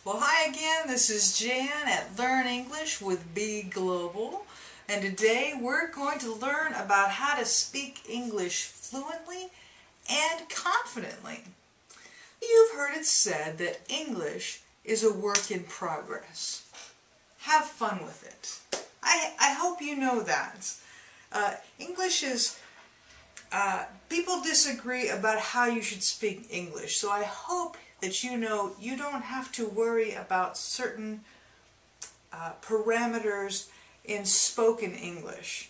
Well, hi again. This is Jan at Learn English with Be Global, and today we're going to learn about how to speak English fluently and confidently. You've heard it said that English is a work in progress. Have fun with it. I hope you know that. English is people disagree about how you should speak English, so I hope that you know you don't have to worry about certain parameters in spoken English.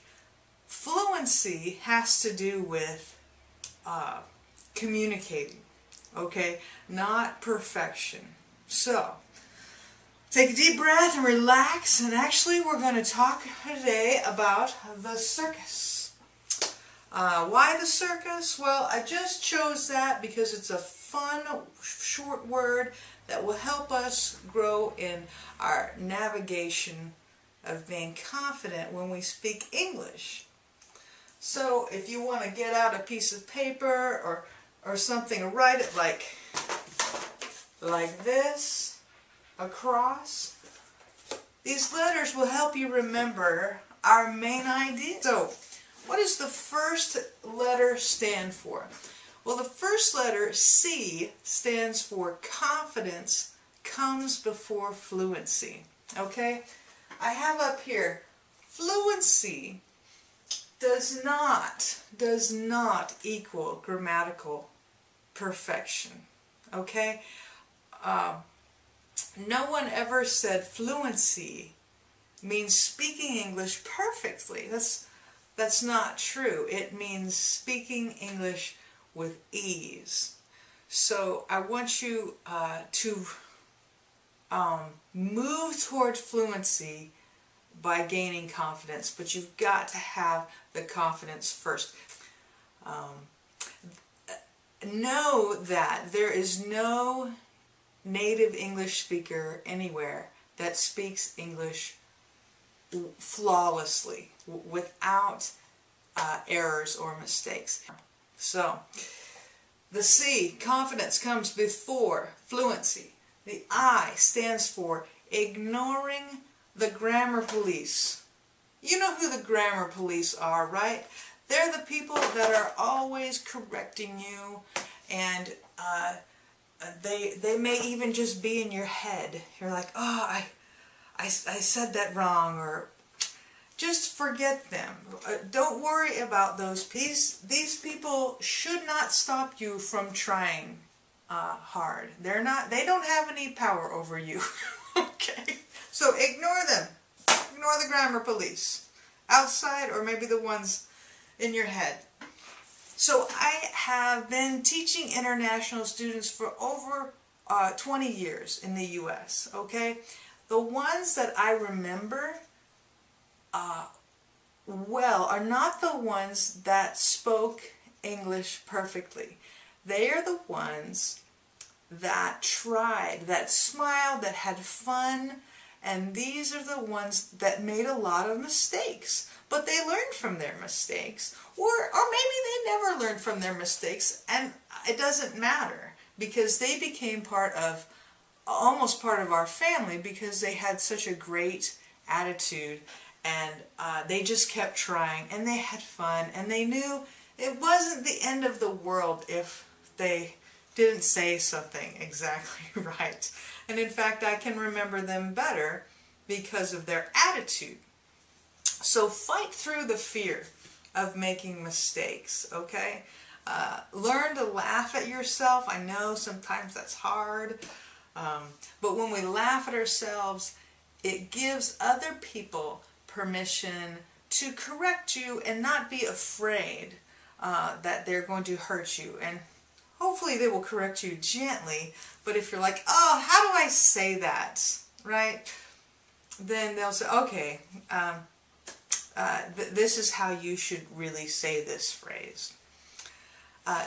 Fluency has to do with communicating, okay? Not perfection. So, take a deep breath and relax, and actually we're going to talk today about the circus. Why the circus? Well, I just chose that because it's a fun, short word that will help us grow in our navigation of being confident when we speak English. So if you want to get out a piece of paper or something, write it like this, across. These letters will help you remember our main idea. So, what does the first letter stand for? Well, the first letter, C, stands for confidence comes before fluency. Okay? I have up here, fluency does not equal grammatical perfection. Okay? No one ever said fluency means speaking English perfectly. That's not true. It means speaking English with ease. So I want you to move toward fluency by gaining confidence, but you've got to have the confidence first. Know that there is no native English speaker anywhere that speaks English flawlessly, without errors or mistakes. So, the C, confidence, comes before fluency. The I stands for ignoring the grammar police. You know who the grammar police are, right? They're the people that are always correcting you, and they may even just be in your head. You're like, oh, I said that wrong, or just forget them. Don't worry about those. These people should not stop you from trying hard. They don't have any power over you. Okay? So ignore them. Ignore the grammar police. Outside, or maybe the ones in your head. So I have been teaching international students for over 20 years in the U.S., okay? The ones that I remember well are not the ones that spoke English perfectly. They are the ones that tried, that smiled, that had fun, and these are the ones that made a lot of mistakes. But they learned from their mistakes, or maybe they never learned from their mistakes, and it doesn't matter, because they became almost part of our family, because they had such a great attitude, and they just kept trying, and they had fun, and they knew it wasn't the end of the world if they didn't say something exactly right. And in fact, I can remember them better because of their attitude. So fight through the fear of making mistakes, okay? Learn to laugh at yourself. I know sometimes that's hard, but when we laugh at ourselves, it gives other people permission to correct you and not be afraid that they're going to hurt you. And hopefully they will correct you gently, but if you're like, oh, how do I say that, right? Then they'll say, okay, this is how you should really say this phrase.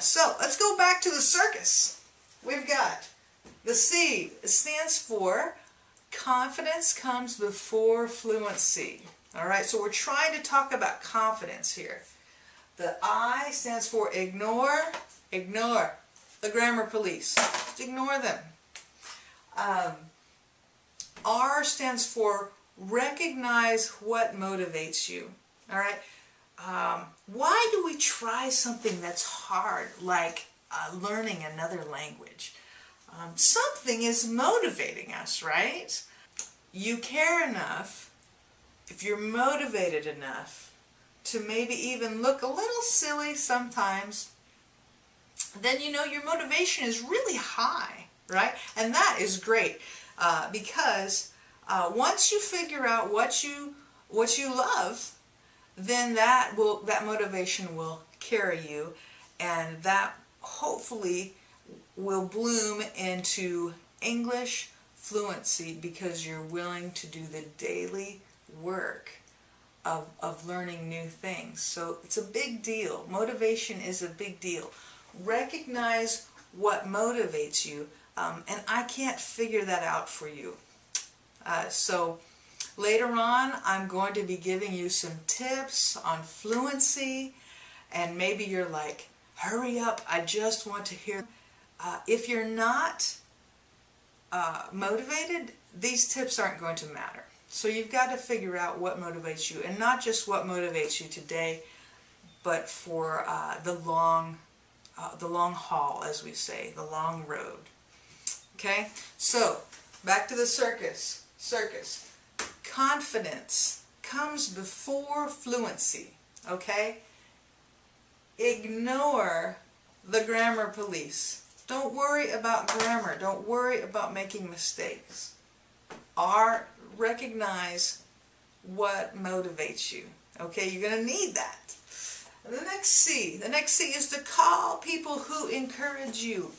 So let's go back to the circus. We've got the C. It stands for confidence comes before fluency. All right, so we're trying to talk about confidence here. The I stands for ignore the grammar police. Just ignore them. R stands for recognize what motivates you. All right. Why do we try something that's hard, like learning another language? Something is motivating us, right? You care enough, if you're motivated enough to maybe even look a little silly sometimes, then you know your motivation is really high, right? And that is great because once you figure out what you love, then that motivation will carry you, and that hopefully will bloom into English fluency because you're willing to do the daily work of learning new things. So it's a big deal. Motivation is a big deal. Recognize what motivates you, and I can't figure that out for you. So later on, I'm going to be giving you some tips on fluency, and maybe you're like, hurry up, I just want to hear. If you're not motivated, these tips aren't going to matter. So you've got to figure out what motivates you, and not just what motivates you today, but for the long haul, as we say, the long road. Okay, so back to the circus. Confidence comes before fluency. Okay, ignore the grammar police. Don't worry about grammar. Don't worry about making mistakes. Recognize what motivates you. Okay, you're going to need that. And the next C is to call people who encourage you.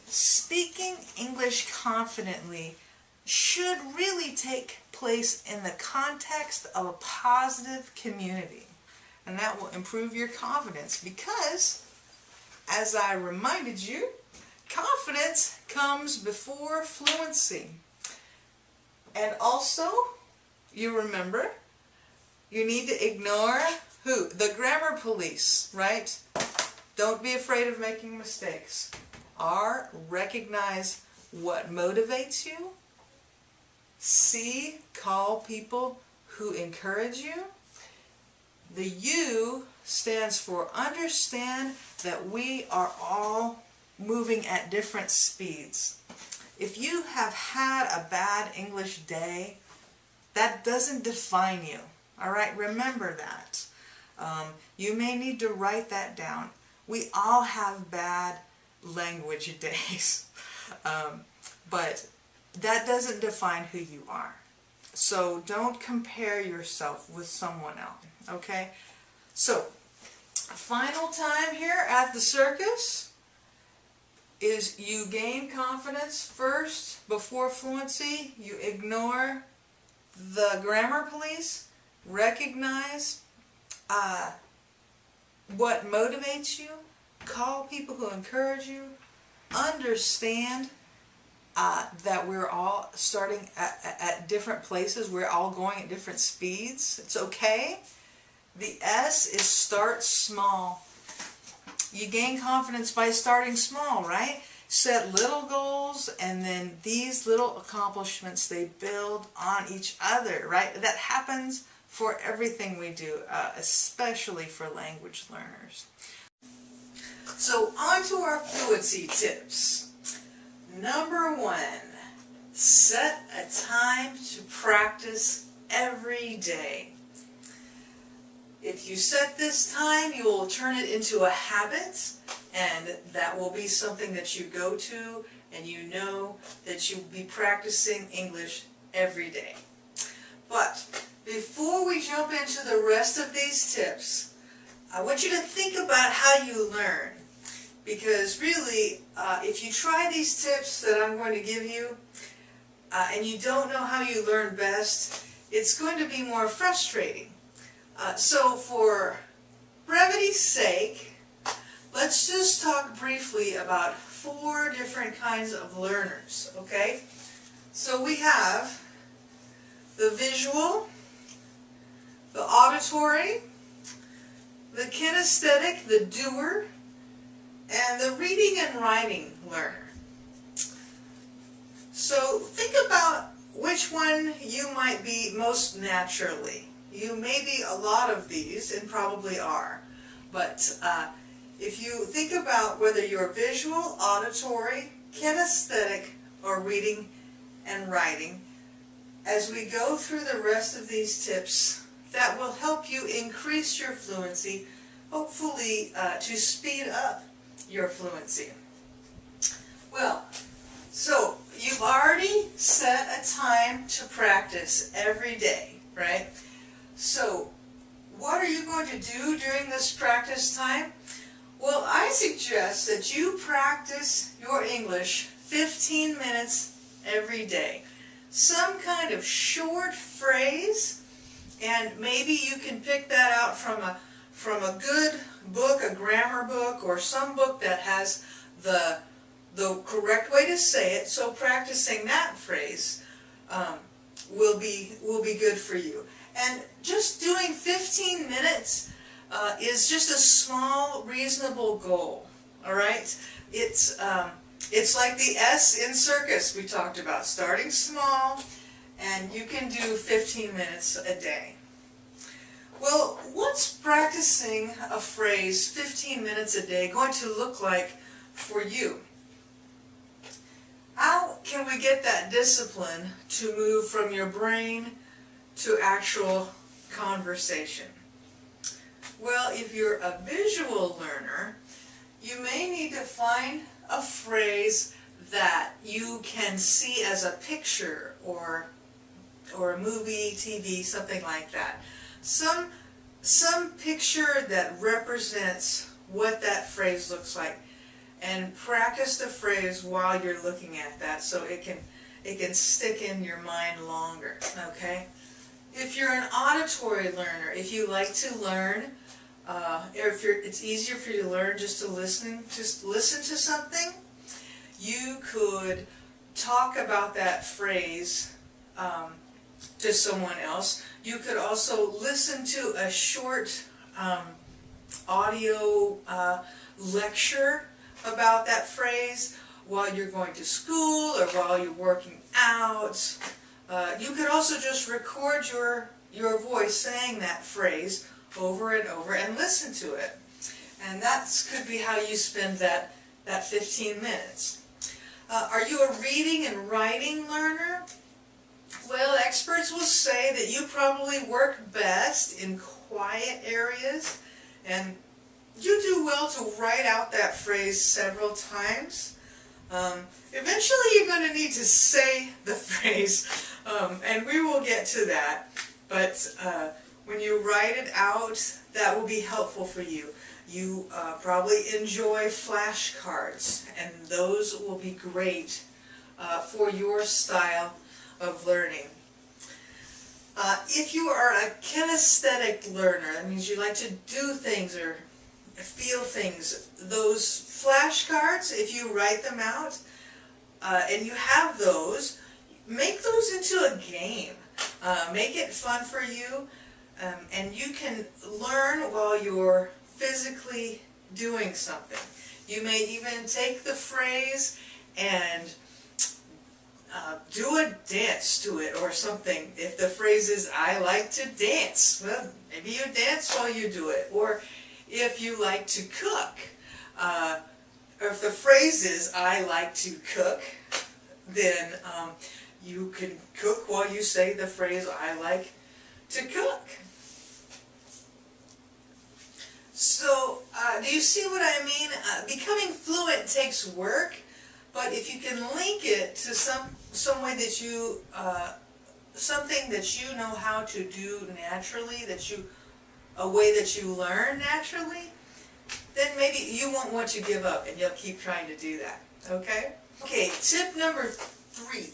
Speaking English confidently should really take place in the context of a positive community. And that will improve your confidence because, as I reminded you, confidence comes before fluency. And also, you remember, you need to ignore who? The grammar police, right? Don't be afraid of making mistakes. Recognize what motivates you. C, call people who encourage you. The U stands for understand that we are all moving at different speeds. If you have had a bad English day, that doesn't define you. All right, remember that. You may need to write that down. We all have bad language days, but that doesn't define who you are. So don't compare yourself with someone else, okay? So, final time here at the circus is you gain confidence first before fluency. You ignore the grammar police. Recognize what motivates you. Call people who encourage you. Understand that we're all starting at different places. We're all going at different speeds. It's okay. The S is start small. You gain confidence by starting small, right? Set little goals, and then these little accomplishments, they build on each other, right? That happens for everything we do, especially for language learners. So on to our fluency tips. Number 1, set a time to practice every day. If you set this time, you will turn it into a habit, and that will be something that you go to, and you know that you'll be practicing English every day. But before we jump into the rest of these tips, I want you to think about how you learn. Because really, if you try these tips that I'm going to give you, and you don't know how you learn best, it's going to be more frustrating. So for brevity's sake, let's just talk briefly about 4 different kinds of learners, okay? So we have the visual, the auditory, the kinesthetic, the doer, and the reading and writing learner. So think about which one you might be most naturally. You may be a lot of these, and probably are. But if you think about whether you're visual, auditory, kinesthetic, or reading and writing, as we go through the rest of these tips, that will help you increase your fluency, hopefully to speed up your fluency. Well, so you've already set a time to practice every day, right? So what are you going to do during this practice time? Well, I suggest that you practice your English 15 minutes every day. Some kind of short phrase, and maybe you can pick that out from a good book, a grammar book, or some book that has the correct way to say it. So practicing that phrase will be good for you. And just doing 15 minutes is just a small, reasonable goal. All right, it's like the S in circus we talked about, starting small, and you can do 15 minutes a day. Well, what's practicing a phrase 15 minutes a day going to look like for you? How can we get that discipline to move from your brain to actual conversation? Well, if you're a visual learner, you may need to find a phrase that you can see as a picture or a movie, TV, something like that. Some picture that represents what that phrase looks like, and practice the phrase while you're looking at that so it can stick in your mind longer, okay? If you're an auditory learner, if you like to learn, it's easier for you to learn just to listen to something, you could talk about that phrase to someone else. You could also listen to a short audio lecture about that phrase while you're going to school or while you're working out. You could also just record your voice saying that phrase over and over and listen to it. And that could be how you spend that 15 minutes. Are you a reading and writing learner? Well, experts will say that you probably work best in quiet areas, and you do well to write out that phrase several times. Eventually you're going to need to say the phrase, and we will get to that. But when you write it out, that will be helpful for you. You probably enjoy flashcards, and those will be great for your style of learning. If you are a kinesthetic learner, that means you like to do things or feel things, those flashcards, if you write them out and you have those, make those into a game. Make it fun for you, and you can learn while you're physically doing something. You may even take the phrase and do a dance to it or something. If the phrase is, I like to dance, well, maybe you dance while you do it. Or if you like to cook, or if the phrase is, I like to cook, then you can cook while you say the phrase, I like to cook. So, do you see what I mean? Becoming fluent takes work, but if you can link it to some way that you, something that you know how to do naturally, a way that you learn naturally, then maybe you won't want to give up and you'll keep trying to do that, okay? Okay, tip number 3.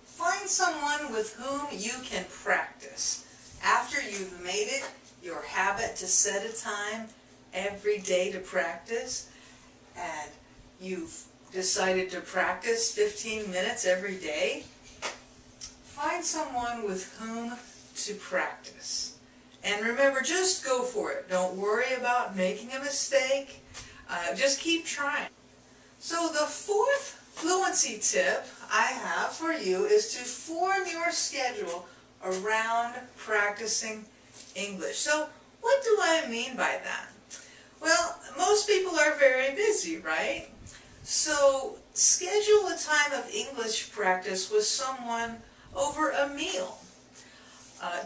Find someone with whom you can practice. After you've made it your habit to set a time every day to practice, and you've decided to practice 15 minutes every day, find someone with whom to practice. And remember, just go for it. Don't worry about making a mistake. Just keep trying. So the 4th fluency tip I have for you is to form your schedule around practicing English. So what do I mean by that? Well, most people are very busy, right? So schedule a time of English practice with someone over a meal.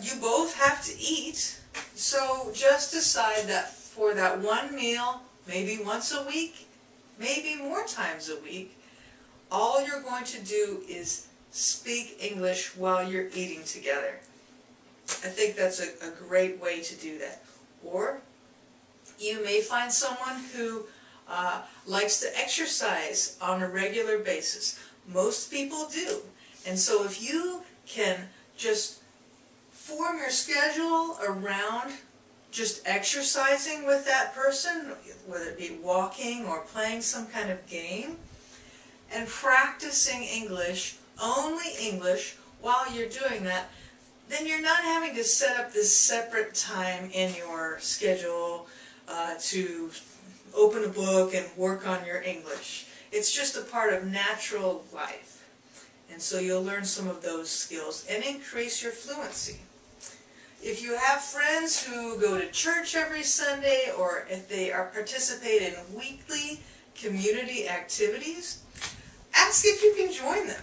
You both have to eat, so just decide that for that one meal, maybe once a week, maybe more times a week, all you're going to do is speak English while you're eating together. I think that's a great way to do that. Or you may find someone who likes to exercise on a regular basis. Most people do. And so if you can just form your schedule around just exercising with that person, whether it be walking or playing some kind of game, and practicing English, only English, while you're doing that, then you're not having to set up this separate time in your schedule to open a book and work on your English. It's just a part of natural life. And so you'll learn some of those skills and increase your fluency. If you have friends who go to church every Sunday, or if they are participate in weekly community activities, ask if you can join them.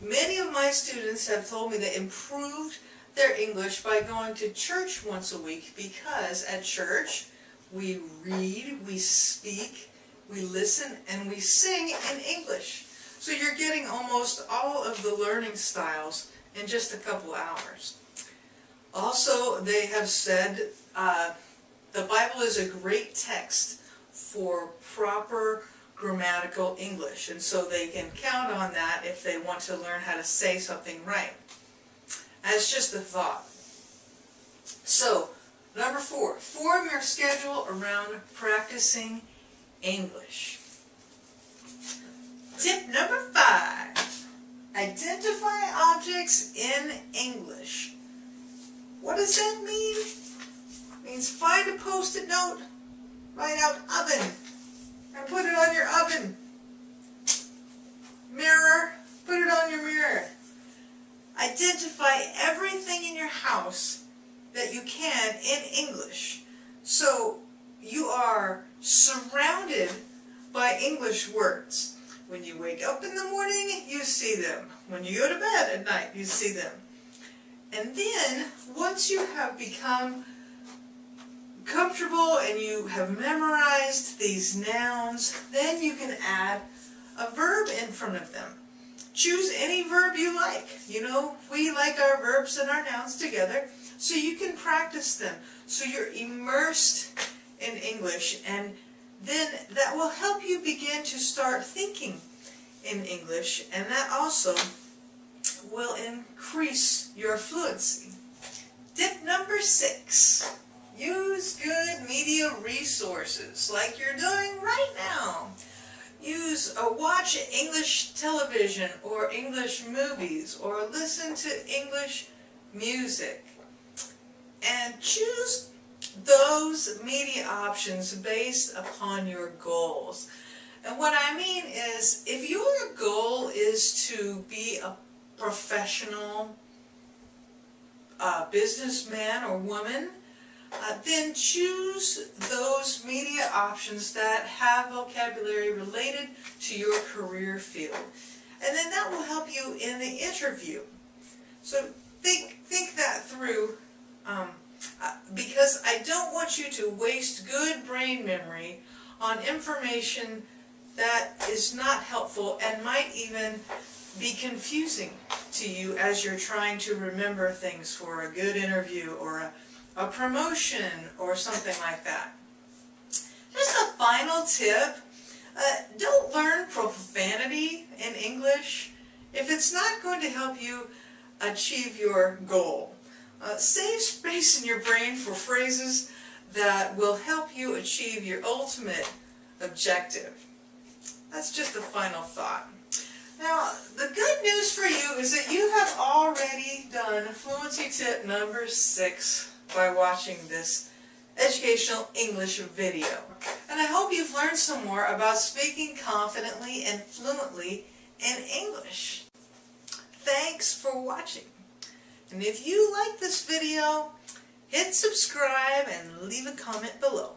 Many of my students have told me they improved their English by going to church once a week, because at church we read, we speak, we listen, and we sing in English. So you're getting almost all of the learning styles in just a couple hours. Also, they have said the Bible is a great text for proper grammatical English, and so they can count on that if they want to learn how to say something right. That's just a thought. So, number 4, form your schedule around practicing English. Tip number 5, identify objects in English. What does that mean? It means find a post-it note, write out oven, and put it on your oven. Mirror, put it on your mirror. Identify everything in your house that you can in English. So you are surrounded by English words. When you wake up in the morning, you see them. When you go to bed at night, you see them. And then, once you have become comfortable and you have memorized these nouns, then you can add a verb in front of them. Choose any verb you like. You know, we like our verbs and our nouns together, so you can practice them. So you're immersed in English, and then that will help you begin to start thinking in English, and that also will increase your fluency. Tip number 6. Use good media resources like you're doing right now. Watch English television or English movies, or listen to English music. And choose those media options based upon your goals. And what I mean is, if your goal is to be a professional businessman or woman, then choose those media options that have vocabulary related to your career field. And then that will help you in the interview. So think that through, because I don't want you to waste good brain memory on information that is not helpful and might even be confusing to you as you're trying to remember things for a good interview or a promotion or something like that. Just a final tip, don't learn profanity in English if it's not going to help you achieve your goal. Save space in your brain for phrases that will help you achieve your ultimate objective. That's just a final thought. Now, the good news for you is that you have already done fluency tip number 6 by watching this educational English video. And I hope you've learned some more about speaking confidently and fluently in English. Thanks for watching. And if you like this video, hit subscribe and leave a comment below.